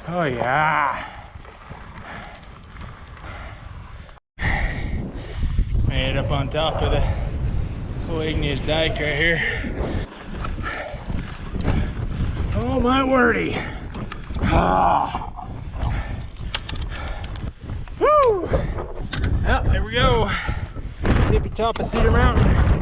Oh yeah. Made it up on top of the little igneous dike right here. Oh my wordy. Ah. Woo! Well, there we go. Tippy top of Cedar Mountain.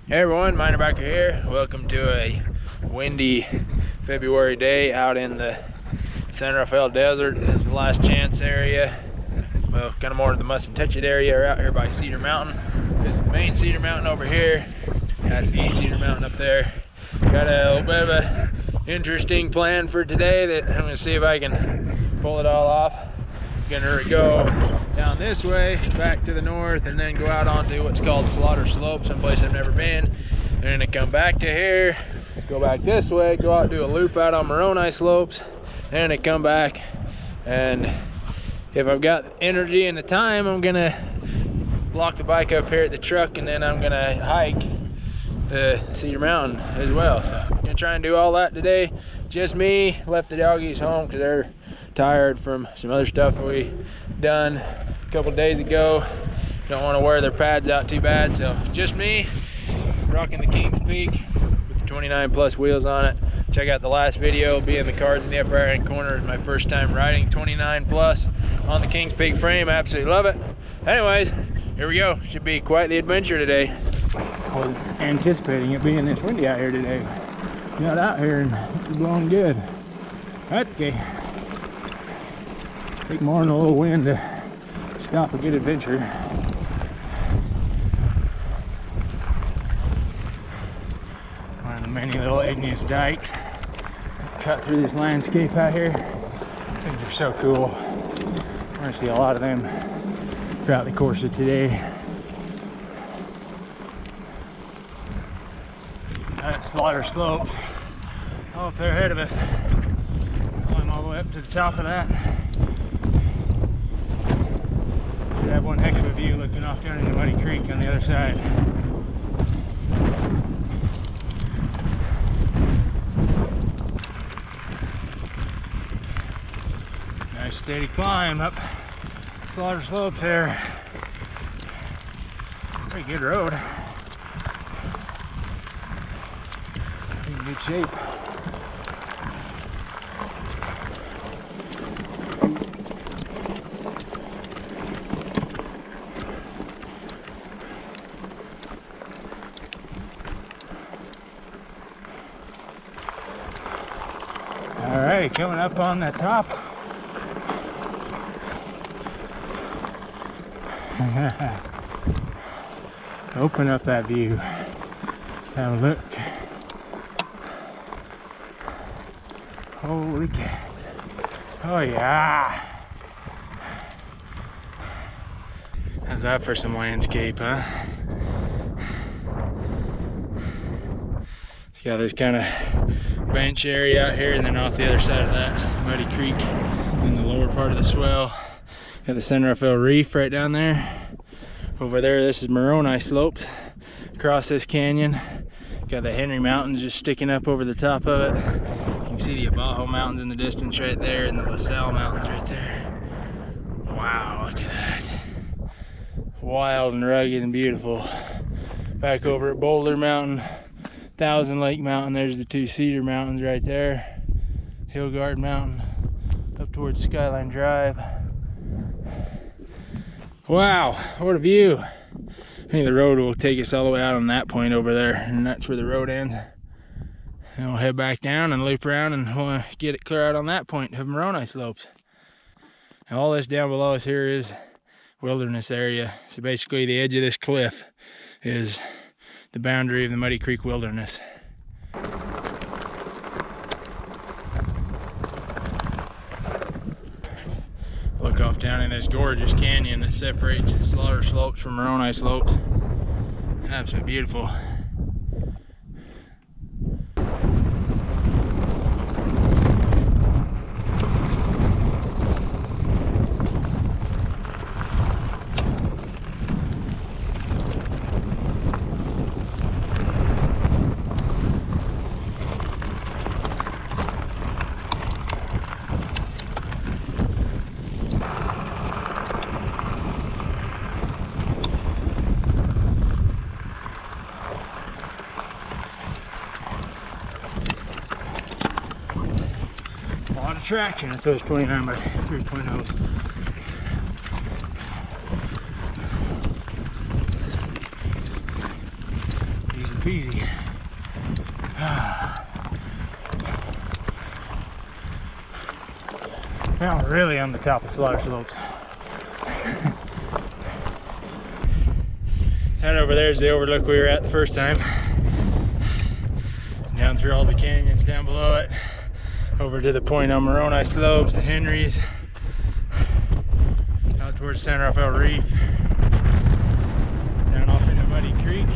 Hey everyone, MinerBiker here. Welcome to a windy February day out in the San Rafael Desert. This is the last chance area. Well, kind of more to the Must and Touch It area. We're out here by Cedar Mountain. This is the main Cedar Mountain over here. That's East Cedar Mountain up there. Got a little bit of a interesting plan for today that I'm going to see if I can pull it all off. Gonna go down this way, back to the north, and then go out onto what's called Slaughter Slope, someplace I've never been. And then I come back to here, go back this way, go out, do a loop out on Moroni slopes, and I come back. And if I've got energy and the time, I'm gonna lock the bike up here at the truck, and then I'm gonna hike the Cedar Mountain as well. So I'm gonna try and do all that today. Just me, left the doggies home because they're tired from some other stuff we done a couple days ago. Don't want to wear their pads out too bad, so just me rocking the Kings Peak with the 29 plus wheels on it. Check out the last video, be in the cards in the upper right hand corner. It's my first time riding 29 plus on the Kings Peak frame. I absolutely love it. Anyways, here we go. Should be quite the adventure today. I wasn't anticipating it being this windy out here today. Got out here and it's blowing good. That's okay. Take more than a little wind to stop a good adventure. One of the many little igneous dikes cut through this landscape out here. Things are so cool. We're going to see a lot of them throughout the course of today. That's Slaughter Slopes all up there ahead of us. Climb all the way up to the top of that. Should have one heck of a view looking off down into Muddy Creek on the other side. Nice steady climb up Slaughter Slopes there. Pretty good road. In good shape. Alright, coming up on the top. Open up that view. Have a look. Holy cats. Oh yeah. How's that for some landscape, huh? You got this kind of bench area out here, and then off the other side of that, Muddy Creek in the lower part of the swell. Got the San Rafael Reef right down there. Over there, this is Moroni slopes. Across this canyon, got the Henry Mountains just sticking up over the top of it. You can see the Abajo Mountains in the distance right there, and the La Salle Mountains right there. Wow, look at that. Wild and rugged and beautiful. Back over at Boulder Mountain, Thousand Lake Mountain, there's the two Cedar Mountains right there. Hillguard Mountain up towards Skyline Drive. Wow, what a view. I think the road will take us all the way out on that point over there, and that's where the road ends. And we'll head back down and loop around, and we'll get it clear out on that point of Moroni slopes. And all this down below us here is wilderness area. So basically the edge of this cliff is the boundary of the Muddy Creek Wilderness. Look off down in this gorgeous canyon that separates Slaughter slopes from Moroni slopes. Absolutely beautiful. Traction at those 29 by 3.0s. Easy peasy. Now we're really on the top of Slaughter slopes. That over there is the overlook we were at the first time. Down through all the canyons down below it. Over to the point on Moroni slopes, the Henrys, out towards San Rafael Reef, down off into Muddy Creek,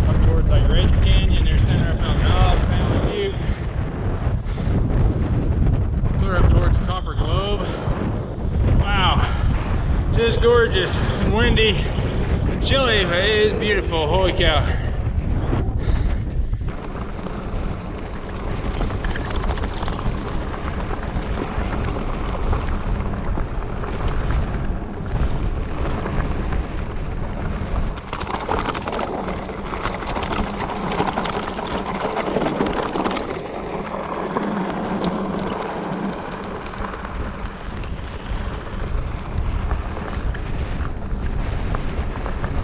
up towards like Reds Canyon, there's San Rafael Knob, Family Butte, clear up towards Copper Globe. Wow, just gorgeous and windy and chilly, but it is beautiful, holy cow.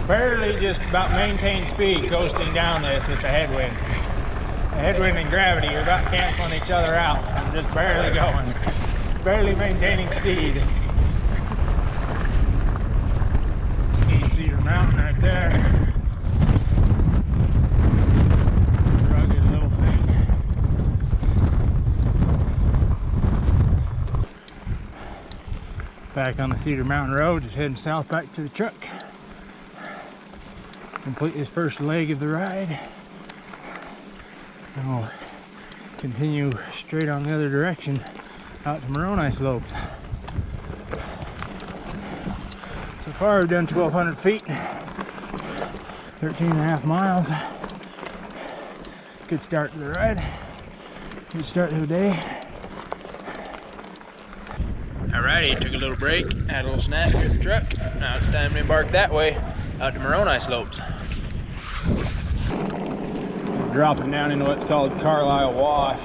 Barely just about maintain speed coasting down this with the headwind. The headwind and gravity are about canceling each other out. I'm just barely going, barely maintaining speed. East Cedar Mountain right there. Rugged little thing. Back on the Cedar Mountain Road, just heading south back to the truck. Complete this first leg of the ride, and we'll continue straight on the other direction out to Moroni slopes. So far we've done 1,200 feet, 13.5 miles. Good start to the ride, good start to the day. Alrighty, took a little break, had a little snack here at the truck. Now it's time to embark that way out to Moroni slopes. Dropping down into what's called Carlisle Wash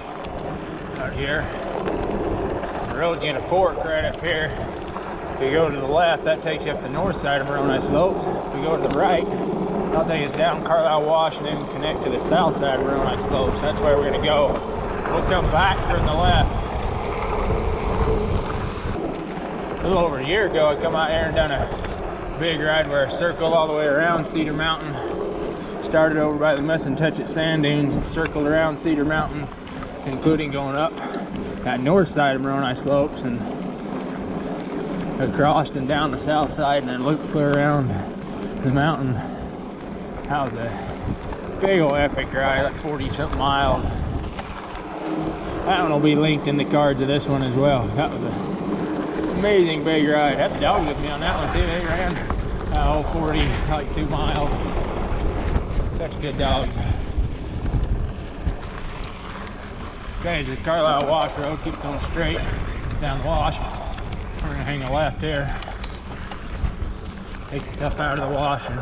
out here. The road's gonna fork right up here. If you go to the left, that takes you up the north side of Moroni slopes. If you go to the right, that'll take us down Carlisle Wash and then connect to the south side of Moroni slopes. That's where we're gonna go. We'll come back from the left. A little over a year ago, I come out here and done a big ride where I circled all the way around Cedar Mountain. Started over by the Mess and Touch It sand dunes and circled around Cedar Mountain, including going up that north side of Moroni slopes and across and down the south side and then looped clear around the mountain. That was a big old epic ride, like 40 something miles. That one will be linked in the cards of this one as well. That was an amazing big ride. Had the dogs with me on that one too. They ran that whole 40, like 2 miles. Such good dogs. Okay, the Carlisle Wash Road, keep going straight down the wash. We're gonna hang a left here. Takes us up out of the wash and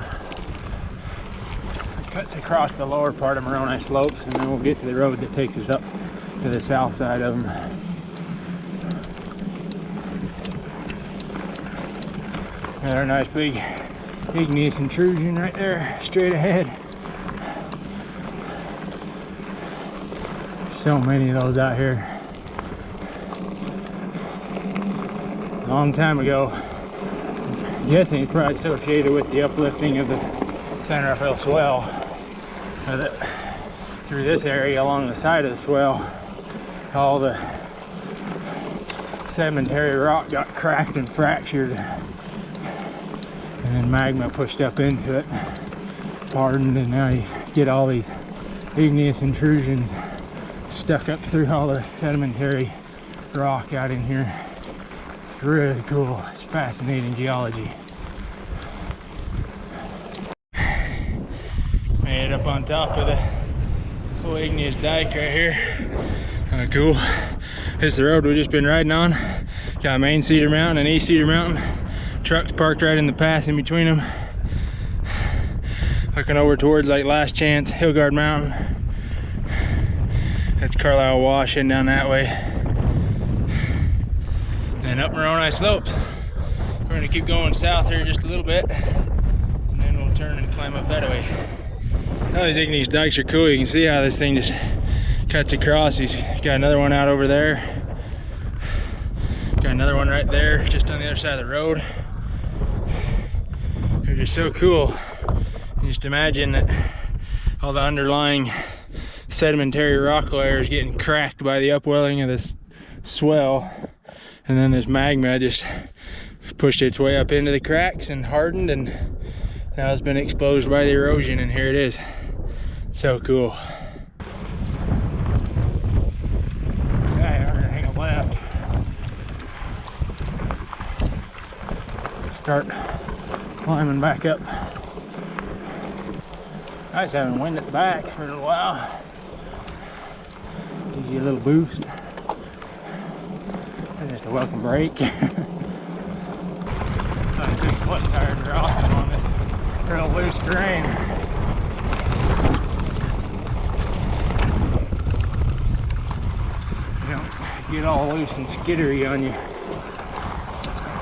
cuts across the lower part of Moroni slopes, and then we'll get to the road that takes us up to the south side of them. Another nice big igneous intrusion right there, straight ahead. So many of those out here. A long time ago, I'm guessing it's probably associated with the uplifting of the San Rafael swell. Through this area along the side of the swell, all the sedimentary rock got cracked and fractured, and then magma pushed up into it, hardened, and now you get all these igneous intrusions stuck up through all the sedimentary rock out in here. It's really cool. It's fascinating geology. Made it up on top of the little igneous dike right here. Cool. This is the road we've just been riding on. Got main Cedar Mountain and East Cedar Mountain. Trucks parked right in the pass in between them. Looking over towards like Last Chance, Hillguard Mountain. That's Carlisle Wash heading down that way. And up Moroni slopes. We're going to keep going south here just a little bit, and then we'll turn and climb up that way. Oh, these igneous dikes are cool. You can see how this thing just cuts across. He's got another one out over there. Got another one right there, just on the other side of the road. They're just so cool. You just imagine that all the underlying sedimentary rock layers getting cracked by the upwelling of this swell, and then this magma just pushed its way up into the cracks and hardened, and now it's been exposed by the erosion, and here it is. So cool. Okay, we're gonna hang a left. Start climbing back up. Nice having wind at the back for a little while. Gives you a little boost. And just a welcome break. I think plus tires are awesome on this real loose terrain. You don't get all loose and skittery on you.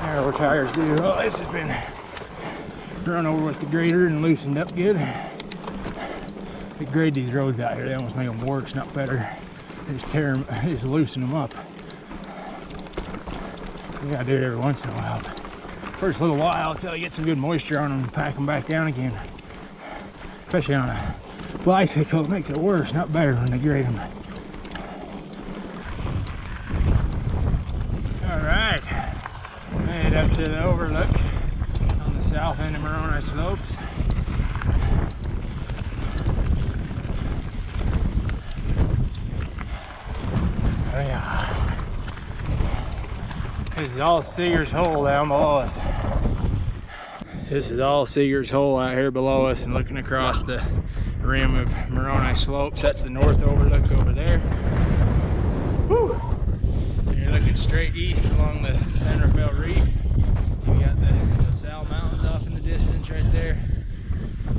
Narrower tires do. Oh, this has been run over with the grader and loosened up good. They grade these roads out here, they almost make them worse, not better. They just tear them, they just loosen them up. You gotta do it every once in a while. First little while until you get some good moisture on them and pack them back down again. Especially on a bicycle, it makes it worse, not better when they grade them. Alright, made it up to the overlook on the south end of Moroni slopes. Oh yeah. This is all Seeger's Hole down below us. This is all Seeger's Hole out here below us, and looking across the rim of Moroni slopes. That's the north overlook over there. Woo! And you're looking straight east along the San Rafael Reef. You got the LaSalle Mountains off in the distance right there.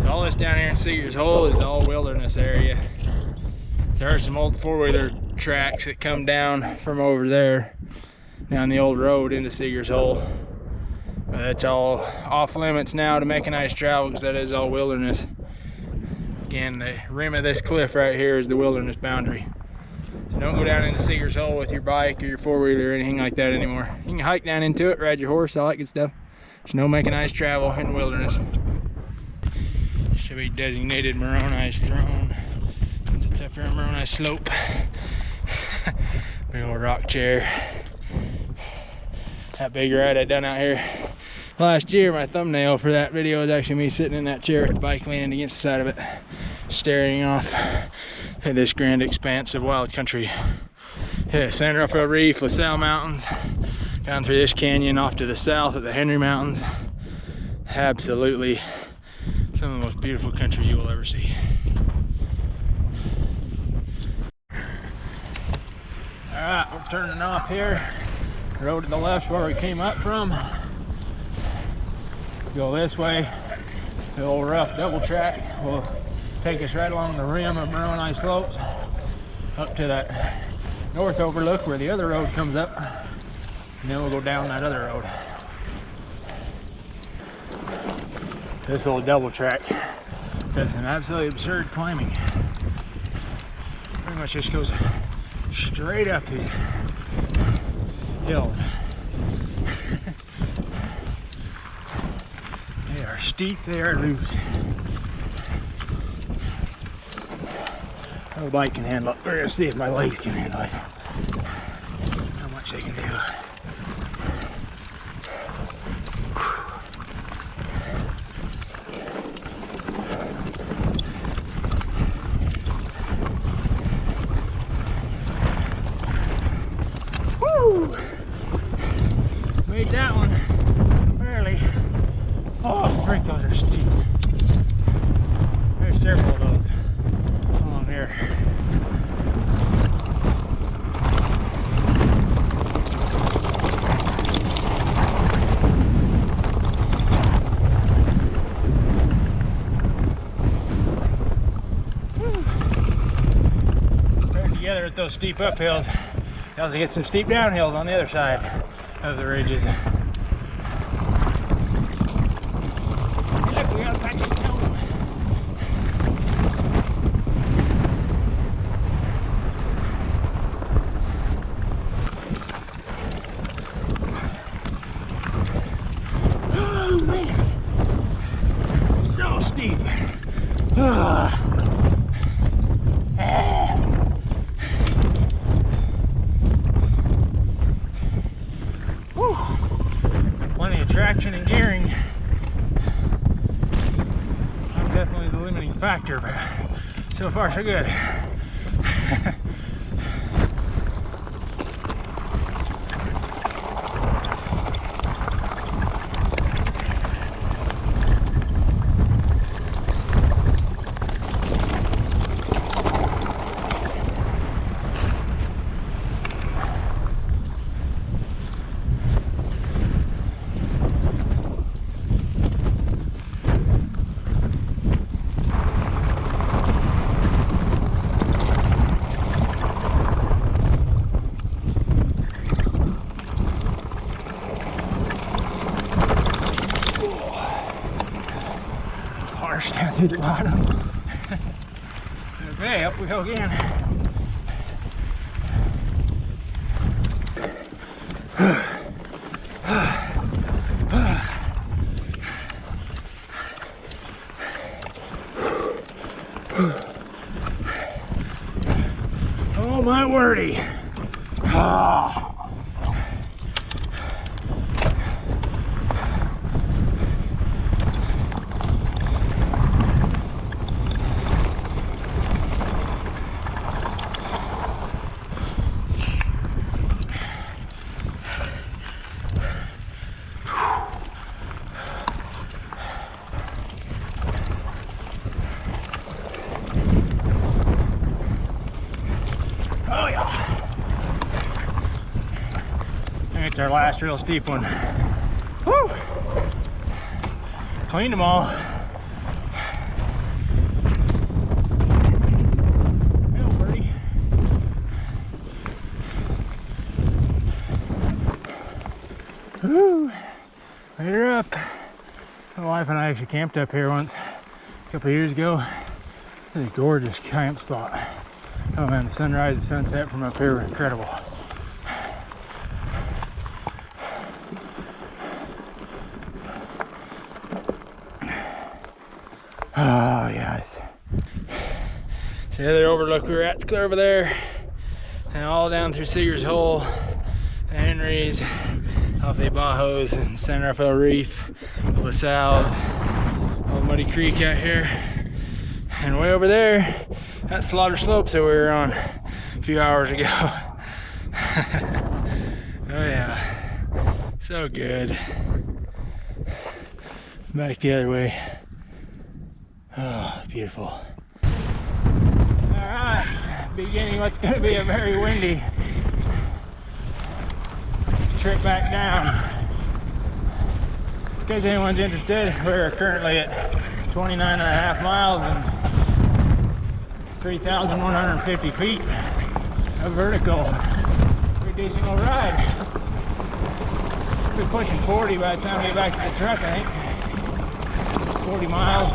So all this down here in Seeger's Hole is all wilderness area. There are some old four-wheeler tracks that come down from over there, down the old road into Seeger's Hole. That's all off limits now to mechanized travel, because that is all wilderness. Again, the rim of this cliff right here is the wilderness boundary. So don't go down into Seeger's Hole with your bike or your four-wheeler or anything like that anymore. You can hike down into it, ride your horse, all that good stuff. There's no mechanized travel in the wilderness. Should be designated Moroni's throne, since it's up here on Moroni slope. Big old rock chair. That big ride I done out here last year, my thumbnail for that video is actually me sitting in that chair with the bike leaning against the side of it, staring off at this grand expanse of wild country. Yeah, San Rafael Reef, LaSalle Mountains, down through this canyon off to the south of the Henry Mountains. Absolutely some of the most beautiful country you will ever see. Alright, we're turning off here. Road to the left where we came up from. Go this way. The old rough double track will take us right along the rim of Moroni slopes up to that north overlook where the other road comes up, and then we'll go down that other road. This little double track does some absolutely absurd climbing. Pretty much just goes straight up these hills. They are steep, they are loose. No bike can handle it. We're gonna see if my legs can handle it. How much they can do. Woo! Made that one barely. Oh, frick, those are steep. There's several of those along here. Paired together with those steep uphills, you also get some steep downhills on the other side of the ridges. Look, we got a patch of snow. Oh man, so steep. Plenty of traction and gearing. I'm definitely the limiting factor, but so far so good. Down to the bottom. Okay, up we go again. Oh my wordy. Oh yeah. It's our last real steep one. Woo! Cleaned them all. Well, buddy. Woo! Made her up. My wife and I actually camped up here once a couple of years ago. It's a gorgeous camp spot. Oh man, the sunrise and sunset from up here were incredible. Oh yes. So the other overlook we were at, clear over there, and all down through Seeger's Hole, the Henrys, off the Bajos and San Rafael Reef, La Sal's, Old Muddy Creek out here, and way over there, that Slaughter Slopes that we were on a few hours ago. Oh yeah, so good. Back the other way. Oh, beautiful. Alright, beginning what's going to be a very windy trip back down. In case anyone's interested, we're currently at 29.5 miles and 3,150 feet of vertical. Pretty decent little ride. We'll be pushing 40 by the time we get back to the truck, I think. 40 miles.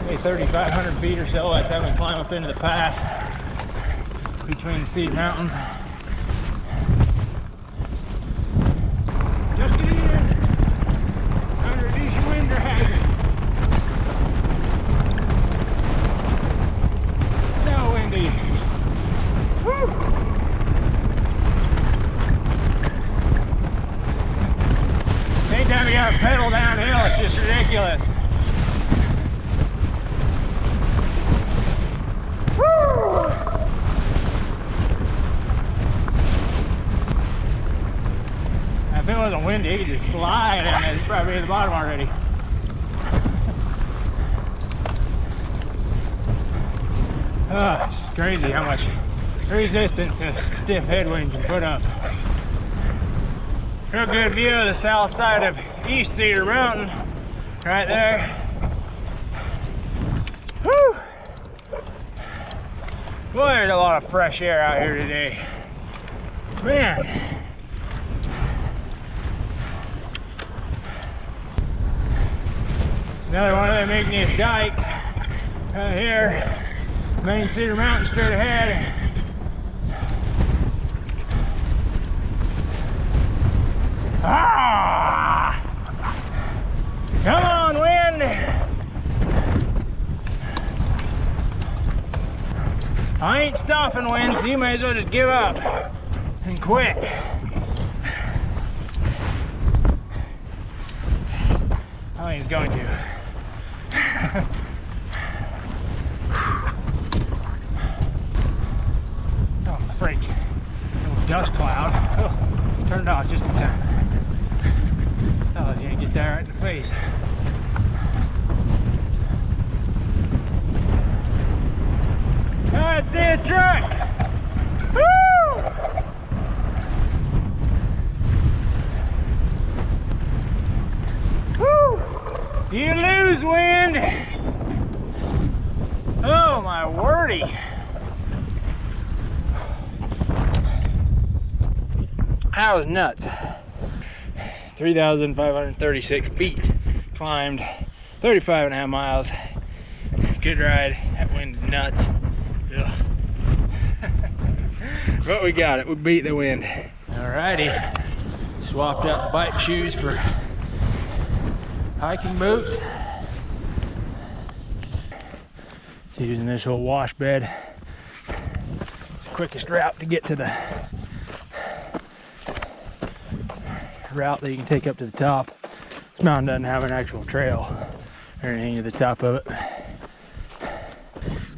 Maybe 3,500 feet or so by the time we climb up into the pass between the Cedar Mountains. Just get in. Trying to reduce your wind drag. So windy. Woo! Anytime you gotta pedal downhill, it's just ridiculous. Woo! If it wasn't windy, you could just fly down there. It's probably at the bottom already. It's crazy how much resistance a stiff headwind can put up. Real good view of the south side of East Cedar Mountain, right there. Whew! Boy, there's a lot of fresh air out here today. Man. Another one of them igneous dikes right here. Main Cedar Mountain straight ahead. Ah! Come on, wind! I ain't stopping, wind, so you may as well just give up and quit. I think it's going to. Oh, freak. Little dust cloud. Oh, turned off just in time. Thought I was going to get that right in the face. Oh, it's a truck! Woo! Woo! You lose, wind! Oh my wordy! That was nuts. 3,536 feet climbed, 35.5 miles. Good ride. That wind nuts. Ugh. But we got it. We beat the wind. Alrighty. Swapped out the bike shoes for hiking boots. Using this whole wash bed. It's the quickest route to get to the route that you can take up to the top. This mountain doesn't have an actual trail or anything to the top of it.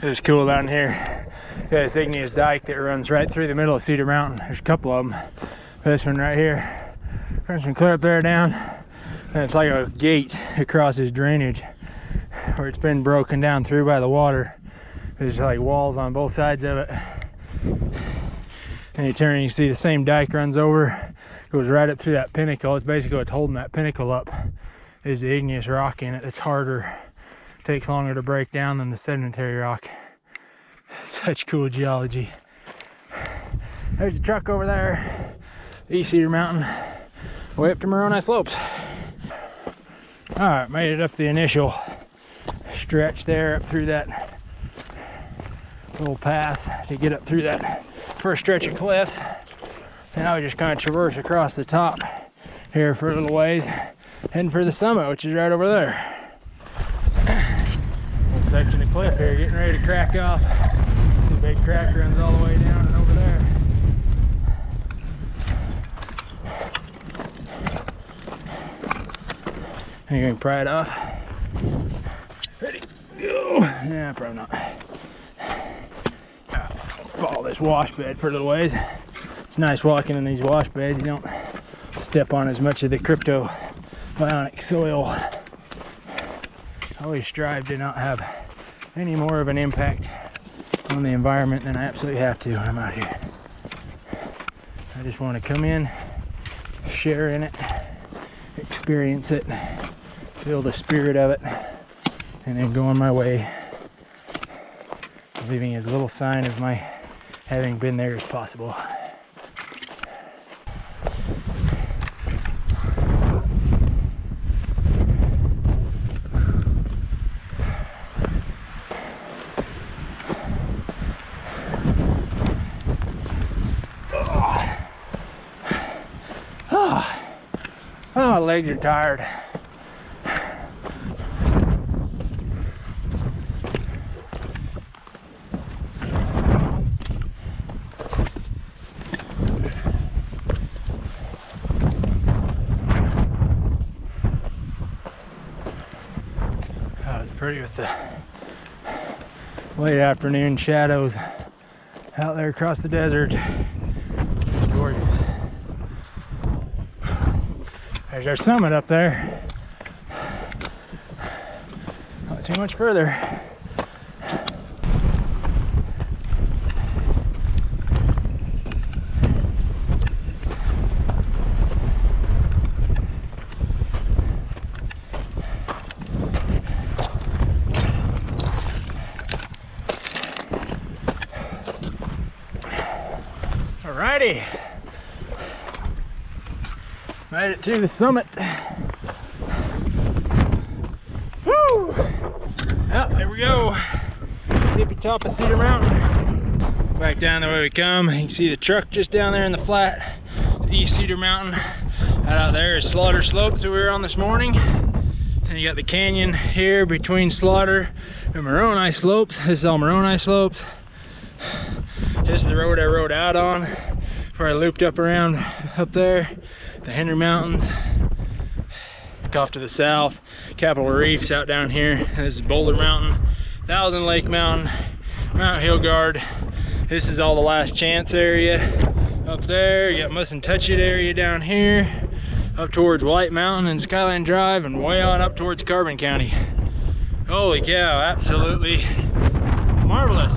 It's cool down here. Got this igneous dike that runs right through the middle of Cedar Mountain. There's a couple of them. This one right here runs from clear up there down, and it's like a gate across this drainage where it's been broken down through by the water. There's like walls on both sides of it. And you turn and you see the same dike runs over, goes right up through that pinnacle. It's basically what's holding that pinnacle up is the igneous rock in it. It's harder, takes longer to break down than the sedimentary rock. Such cool geology. There's a truck over there, East Cedar Mountain, way up to Moroni slopes. All right, made it up the initial stretch there, up through that little pass to get up through that first stretch of cliffs. And now we just kind of traverse across the top here for a little ways, heading for the summit, which is right over there. Little section of cliff here, getting ready to crack off. The big crack runs all the way down and over there. And you're gonna pry it off. Ready? Go. Yeah, probably not. Follow this wash bed for a little ways. It's nice walking in these wash beds. You don't step on as much of the crypto-bionic soil. I always strive to not have any more of an impact on the environment than I absolutely have to when I'm out here. I just want to come in, share in it, experience it, feel the spirit of it, and then go on my way, leaving as little sign of my having been there as possible. Oh, my legs are tired. Oh, it's pretty with the late afternoon shadows out there across the desert. Gorgeous. There's our summit up there. Not too much further. Alrighty. Made it to the summit. Woo! Oh, there we go. Tippy top of Cedar Mountain. Back down the way we come. You can see the truck just down there in the flat. It's East Cedar Mountain. Out there is Slaughter Slopes that we were on this morning. And you got the canyon here between Slaughter and Moroni Slopes. This is all Moroni Slopes. This is the road I rode out on before I looped up around up there. The Henry Mountains. Off to the south, Capitol Reefs out down here. This is Boulder Mountain, Thousand Lake Mountain, Mount Hillgard. This is all the Last Chance area. Up there, you got Mustn't Touch It area down here. Up towards White Mountain and Skyline Drive, and way on up towards Carbon County. Holy cow, absolutely marvelous.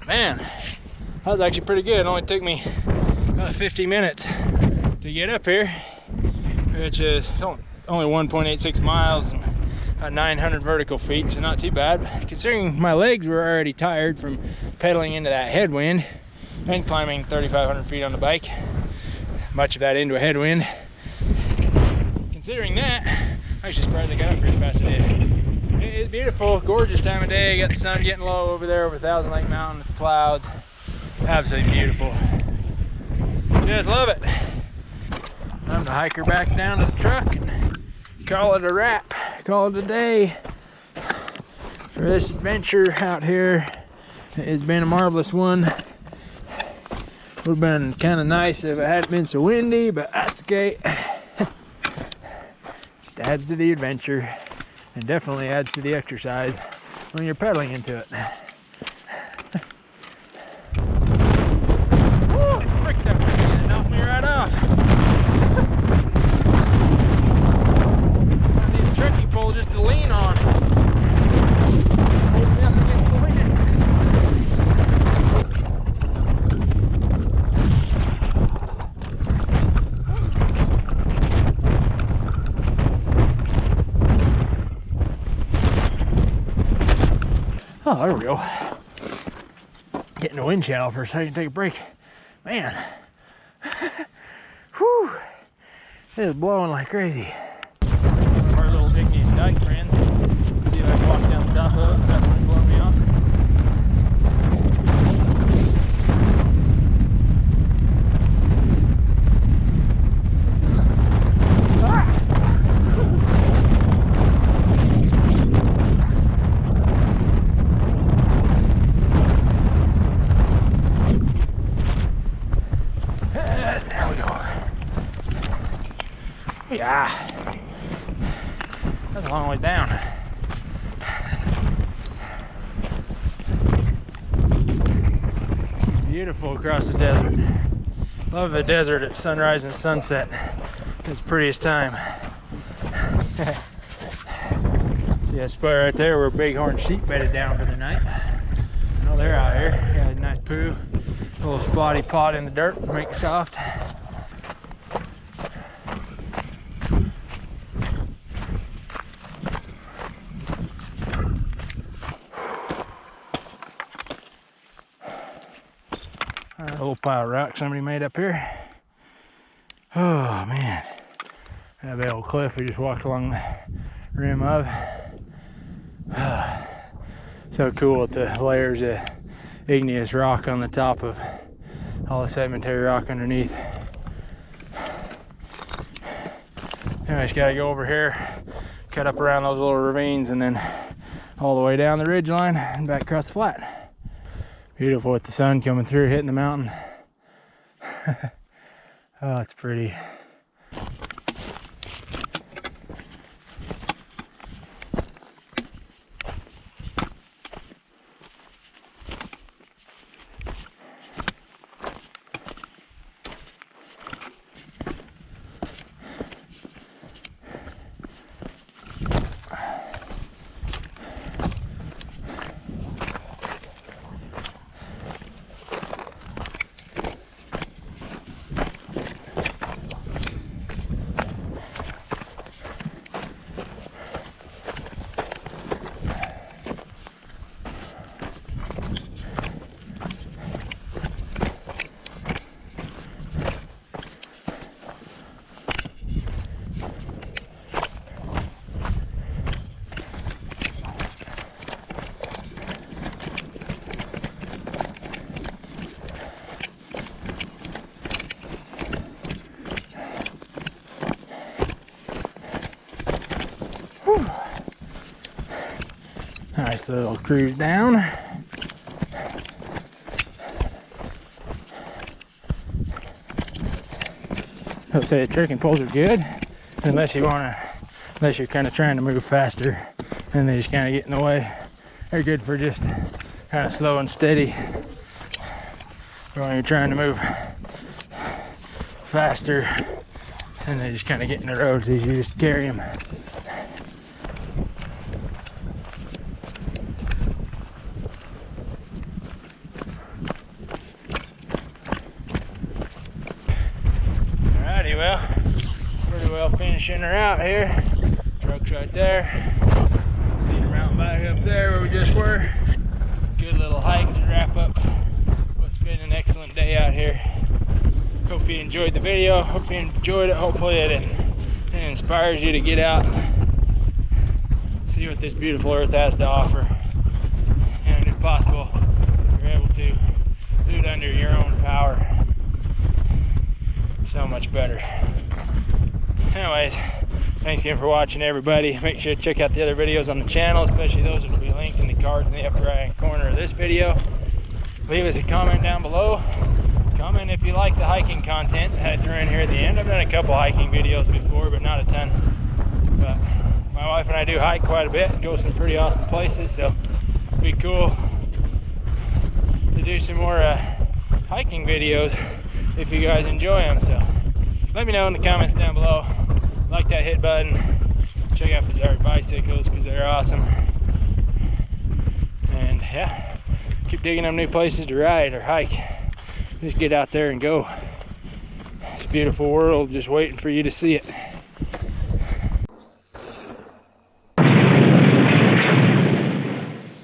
Man, that was actually pretty good. It only took me about 50 minutes to get up here, which is only 1.86 miles and about 900 vertical feet, so not too bad. Considering my legs were already tired from pedaling into that headwind and climbing 3,500 feet on the bike, much of that into a headwind. Considering that, I'm actually surprised I got up here as fast as I did. It's beautiful, gorgeous time of day. Got the sun getting low over there over Thousand Lake Mountain with the clouds. Absolutely beautiful. Just love it. I'm the hiker back down to the truck and call it a wrap. Call it a day for this adventure out here. It's been a marvelous one. Would have been kind of nice if it hadn't been so windy, but that's okay. It adds to the adventure and definitely adds to the exercise when you're pedaling into it. Woo, frick, that wind knocked me right off. I need a trekking pole just to lean on. Hold me up against the wind. Oh, there we go. Getting the wind channel for a second, take a break. Man, whew, it is blowing like crazy. One of our little igneous dike friends. See if I can walk down the top of it without the wind blowing me off. Yeah, that's a long way down. Beautiful across the desert. Love the desert at sunrise and sunset. It's the prettiest time. See that spot right there where bighorn sheep bedded down for the night. Oh, they're out here. Got a nice poo. A little spotty pot in the dirt to make it soft. A little pile of rock somebody made up here. Oh man, that big old cliff we just walked along the rim of. So cool with the layers of igneous rock on the top of all the sedimentary rock underneath. Anyway, just gotta go over here, cut up around those little ravines, and then all the way down the ridge line and back across the flat. Beautiful with the sun coming through, hitting the mountain. Oh, it's pretty. Nice little cruise down. I'll say the trekking poles are good unless you're kind of trying to move faster and they just kind of get in the way. They're good for just kind of slow and steady. But when you're trying to move faster and they just kind of get in the road, it's easier just to carry them. Pretty well finishing her out here. Truck's right there. Cedar Mountain back up there where we just were. Good little hike to wrap up what's been an excellent day out here. Hope you enjoyed the video. Hope you enjoyed it. Hopefully it inspires you to get out, see what this beautiful earth has to offer. And if possible, if you're able to do it under your own power, so much better. Anyways, thanks again for watching, everybody. Make sure to check out the other videos on the channel, especially those that will be linked in the cards in the upper right hand corner of this video. Leave us a comment down below. Comment if you like the hiking content that I threw in here at the end. I've done a couple hiking videos before, but not a ton. But my wife and I do hike quite a bit and go some pretty awesome places, so it'd be cool to do some more hiking videos if you guys enjoy them. So let me know in the comments down below. Like that hit button. Check out Fezzari bicycles because they're awesome. And yeah, keep digging them new places to ride or hike. Just get out there and go. It's a beautiful world just waiting for you to see it.